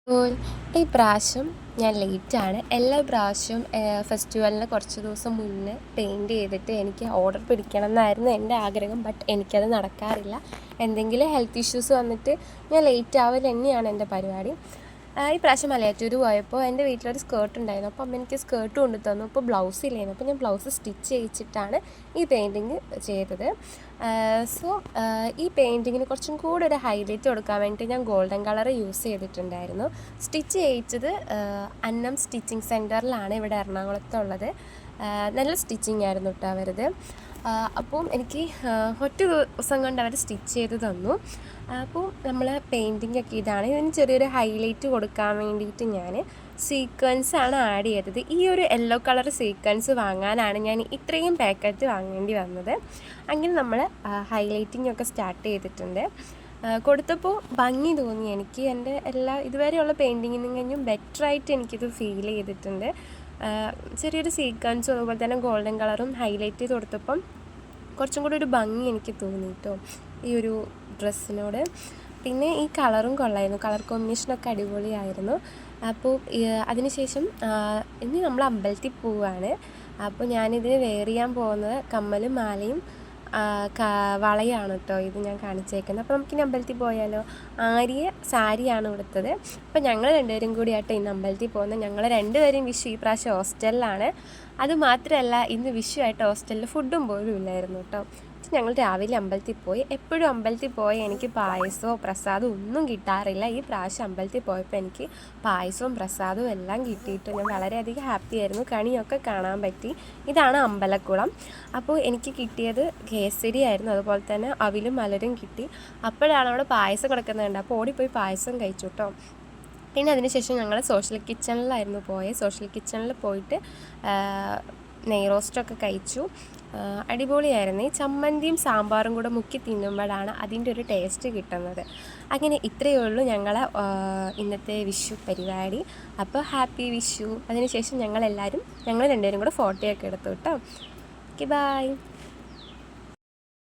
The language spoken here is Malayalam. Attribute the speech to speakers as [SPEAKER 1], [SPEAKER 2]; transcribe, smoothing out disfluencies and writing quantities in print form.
[SPEAKER 1] അപ്പോൾ ഈ പ്രാവശ്യം ഞാൻ ലേറ്റാണ്. എല്ലാ പ്രാവശ്യവും ഫെസ്റ്റിവലിന് കുറച്ച് ദിവസം മുന്നേ പെയിൻറ്റ് ചെയ്തിട്ട് എനിക്ക് ഓർഡർ പിടിക്കണം എന്നായിരുന്നു എൻ്റെ ആഗ്രഹം. ബട്ട് എനിക്കത് നടക്കാറില്ല. എന്തെങ്കിലും ഹെൽത്ത് ഇഷ്യൂസ് വന്നിട്ട് ഞാൻ ലേറ്റ് ആവൽ തന്നെയാണ് എൻ്റെ പരിപാടി. ഈ പ്രാവശ്യം മലയാറ്റൂർ പോയപ്പോൾ എൻ്റെ വീട്ടിലൊരു സ്കേർട്ട് ഉണ്ടായിരുന്നു. അപ്പോൾ അമ്മ എനിക്ക് സ്കേർട്ട് കൊണ്ടു തന്നു. അപ്പോൾ ബ്ലൗസ് ഇല്ലായിരുന്നു. അപ്പോൾ ഞാൻ ബ്ലൗസ് സ്റ്റിച്ച് ചെയ്യിച്ചിട്ടാണ് ഈ പെയിൻറ്റിങ് ചെയ്തത്. സോ ഈ പെയിൻറ്റിങ്ങിന് കുറച്ചും കൂടെ ഒരു ഹൈലൈറ്റ് കൊടുക്കാൻ വേണ്ടിയിട്ട് ഞാൻ ഗോൾഡൻ കളർ യൂസ് ചെയ്തിട്ടുണ്ടായിരുന്നു. സ്റ്റിച്ച് ചെയ്യിച്ചത് അന്നം സ്റ്റിച്ചിങ് സെൻറ്ററിലാണ് ഇവിടെ എറണാകുളത്തുള്ളത്. നല്ല സ്റ്റിച്ചിങ് ആയിരുന്നു കേട്ടോ അവരത്. അപ്പോൾ എനിക്ക് ഒറ്റ ദിവസം കൊണ്ട് അവർ സ്റ്റിച്ച് ചെയ്ത് തന്നു. അപ്പോൾ നമ്മൾ പെയിൻറ്റിങ് ഒക്കെ ഇതാണ്. ഇതിന് ചെറിയൊരു ഹൈലൈറ്റ് കൊടുക്കാൻ വേണ്ടിയിട്ട് ഞാൻ സീക്വൻസാണ് ആഡ് ചെയ്തത്. ഈ ഒരു യെല്ലോ കളർ സീക്വൻസ് വാങ്ങാനാണ് ഞാൻ ഇത്രയും പാക്കറ്റ് വാങ്ങേണ്ടി വന്നത്. അങ്ങനെ നമ്മൾ ഹൈലൈറ്റിംഗ് ഒക്കെ സ്റ്റാർട്ട് ചെയ്തിട്ടുണ്ട്. കൊടുത്തപ്പോൾ ഭംഗി തോന്നി എനിക്ക്. എൻ്റെ ഇതുവരെയുള്ള പെയിൻറ്റിങ്ങിൽ നിന്നും ബെറ്ററായിട്ട് എനിക്കിത് ഫീൽ ചെയ്തിട്ടുണ്ട്. ചെറിയൊരു സീക്വൻസും അതുപോലെ തന്നെ ഗോൾഡൻ കളറും ഹൈലൈറ്റ് ചെയ്ത് കൊടുത്തപ്പം കുറച്ചും കൂടി ഒരു ഭംഗി എനിക്ക് തോന്നി കേട്ടോ ഈ ഒരു ഡ്രസ്സിനോട്. പിന്നെ ഈ കളറും കൊള്ളായിരുന്നു. കളർ കോമ്പിനേഷനൊക്കെ അടിപൊളിയായിരുന്നു. അപ്പോൾ അതിനുശേഷം ഇനി നമ്മൾ അമ്പലത്തിൽ പോവുകയാണ്. അപ്പോൾ ഞാനിതിന് വെയർ ചെയ്യാൻ പോകുന്നത് കമ്മലും മാലയും വളയാണ് കേട്ടോ ഇത് ഞാൻ കാണിച്ചേക്കുന്നത്. അപ്പോൾ നമുക്കിനി അമ്പലത്തിൽ പോയാലോ. ആര്യ സാരിയാണ് കൊടുത്തത്. അപ്പോൾ ഞങ്ങൾ രണ്ടുപേരും കൂടിയാട്ടോ ഇന്ന് അമ്പലത്തിൽ പോകുന്നത്. ഞങ്ങൾ രണ്ടുപേരും വിഷു ഈ പ്രാവശ്യം ഹോസ്റ്റലിലാണ്. അതുമാത്രമല്ല ഇന്ന് വിഷു ആയിട്ട് ഹോസ്റ്റലിൽ ഫുഡും പോലും ഇല്ലായിരുന്നു കേട്ടോ. ഞങ്ങൾ രാവിലെ അമ്പലത്തിൽ പോയി. എപ്പോഴും അമ്പലത്തിൽ പോയി എനിക്ക് പായസമോ പ്രസാദമോ ഒന്നും കിട്ടാറില്ല. ഈ പ്രാവശ്യം അമ്പലത്തിൽ പോയപ്പോൾ എനിക്ക് പായസവും പ്രസാദവും എല്ലാം കിട്ടിയിട്ട് ഞാൻ വളരെയധികം ഹാപ്പി ആയിരുന്നു. കണിയൊക്കെ കാണാൻ പറ്റി. ഇതാണ് അമ്പലക്കുളം. അപ്പോൾ എനിക്ക് കിട്ടിയത് കേസരി ആയിരുന്നു. അതുപോലെ തന്നെ അവിലും മലരും കിട്ടി. അപ്പോഴാണ് അവിടെ പായസം കൊടുക്കുന്നുണ്ട്. അപ്പോൾ ഓടിപ്പോയി പായസം കഴിച്ചു കേട്ടോ. പിന്നെ അതിനുശേഷം ഞങ്ങൾ സോഷ്യൽ കിച്ചണിലായിരുന്നു പോയത്. സോഷ്യൽ കിച്ചണിൽ പോയിട്ട് നെയ് റോസ്റ്റൊക്കെ കഴിച്ചു. അടിപൊളിയായിരുന്നു. ഈ ചമ്മന്തിയും സാമ്പാറും കൂടെ മുക്കി തിന്നുമ്പോഴാണ് അതിൻ്റെ ഒരു ടേസ്റ്റ് കിട്ടുന്നത്. അങ്ങനെ ഇത്രയേ ഉള്ളൂ ഞങ്ങളെ ഇന്നത്തെ വിഷു പരിപാടി. അപ്പോൾ ഹാപ്പി വിഷു. അതിനുശേഷം ഞങ്ങൾ രണ്ടുപേരും കൂടെ ഫോട്ടോയൊക്കെ എടുത്തു കേട്ടോ. Okay, by.